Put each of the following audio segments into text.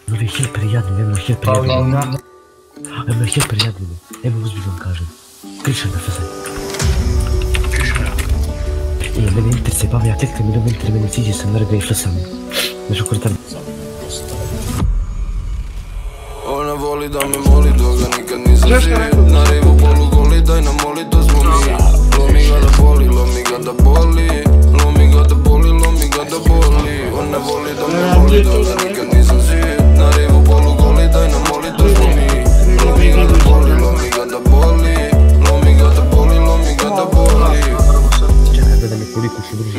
Ми хер приятно, ми хер приятно. Ми хер приятно. Evo uzbi vam kažem. Kriša na faze. Mene Inter se bavi, ja klikam i do Inter, mene siđe sam na rega i šla sam. Nešto kurtar. Ona voli da me moli dok ga nikad nisam živ. Na rivu polu goli, daj nam moli, to smo mi. Lomi ga da boli, lomi ga da boli. Lomi ga da boli, lomi ga da boli. Ona voli da me moli dok ga nikad nisam živ. Na rivu polu goli, daj nam moli, to smo mi. Lomi ga da boli, lomi ga da boli. Lomi ga da boli, lomi ga da boli.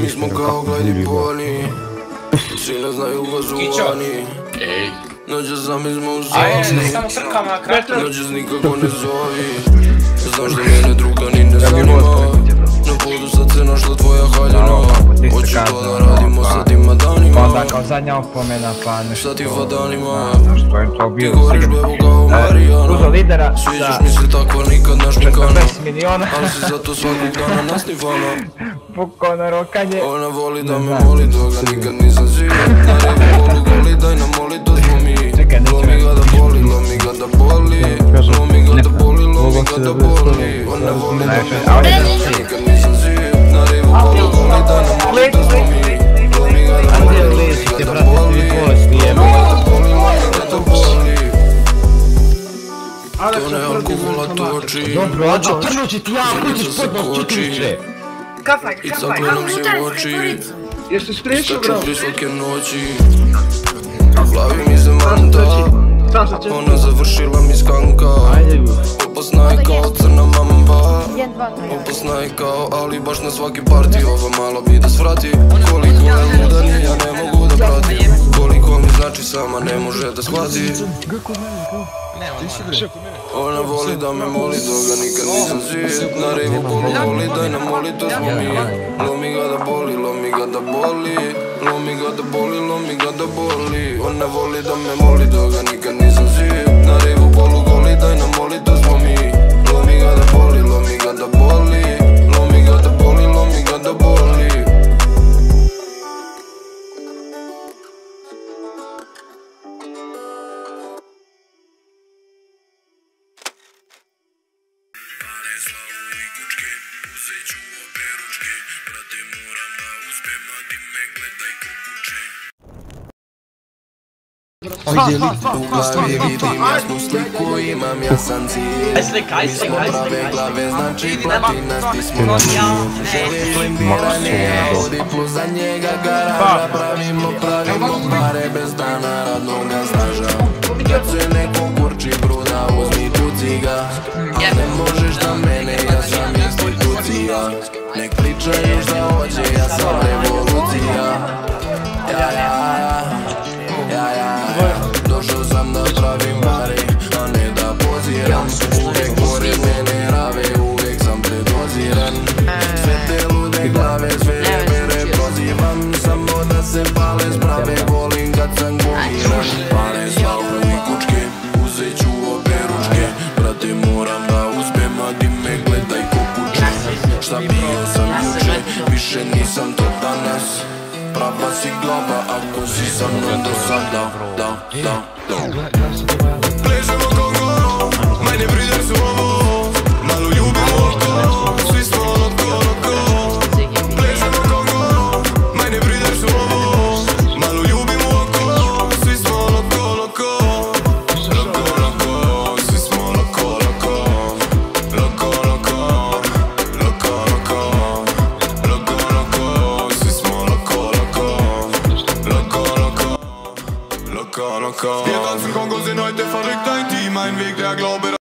Mi smo kao gledi poli. Svi ne znaju ga zuvani. Noćas sami smo u zoni. Noćas nikako ne zovi. Znaš da mene druga ni ne zanima. Na podu sad se našla tvoja haljina. Hoću to da radimo sa tima danima. Onda kao zadnja opomena pa nešto. Sa tim fadanima. Što je to bilo? Ti govoriš bebu kao Marijana. Uzo lidera za Sviđaš mi se takva nikad našminkana. 40 miliona. Ali si zato svakog dana nasnifana. Pukao na rokanje. Ona voli da me moli dok ga nikad nisam živ. Na redu polu goli, daj nam moli, to smo mi. Lomi ga da boli, lomi ga da boli. Lomi ga da boli, lomi ga da boli. Ona voli da me moli dok ga nikad nisam živ. Na redu polu goli, daj nam moli, to smo mi. Lomi ga da boli, lomi ga da boli. Lomi ga da boli, lomi ga da boli. To ne alkohola toči. Dobro, ođo, trno će ti ja, kućiš podnos čutuće. I cakle nam se u oči. Jeste spriješio, bro? Staču svake noći. U glavi mi se manta. Ona završila mi skanka. Opasna je kao crna mamba. Opasna je kao, ali baš na svaki parti. Ova malo bi da svrati. Koliko je luda, ni ja ne mogu da pratim. Koliko mi znači sama ne može da shvati. Ona voli da me moli dok ga nikad nisam živ. Na rivu polu goli, daj nam moli, to smo mi. Lomi ga da boli, lomi ga da boli. Lomi ga da boli, lomi ga da boli. Ona voli da me moli dok ga nikad nisam živ. Na rivu polu goli, daj nam moli, to smo mi. Lomi ga da boli, lomi ga da boli. Lomi ga da boli, lomi ga da boli. U glavi vidim jasnu sliku, imam jasan cilj. Mi smo prave glave, znači platina spismo cilj. Želim blindiranje, Audi plus za njega garaža. Pravimo pare bez dana radnoga staža. Kad se neko kurči bruda, uzmi tuci ga. A ne možeš da mene, ja sam institucija. Nek pričaju šta hoće, ja sam revolucija. Došao sam da pravim pare, a ne da poziram. Uvijek pored mene rave, uvijek sam predoziran. Sve te lude glave, sve jebere prozivam. Samo da se pale sprave, volim kad sam goniran. Pare slavu i kučke, uzet ću obe ručke. Brate moram da uspem, a ti me gledaj ko kuće. Šta bio sam juče, više nisam to danas. Prava si glava ako si sa mnom do sada. Pležemo kao goro, manje brider su ovo. Malo ljubimo oko, svi smo loko. Pležemo kao goro, manje brider su ovo. Malo ljubimo oko, svi smo loko. Svi smo loko. Svi smo loko. Wir tanzen Kongos in heute verrückt, ein Team, ein Weg, der Glaube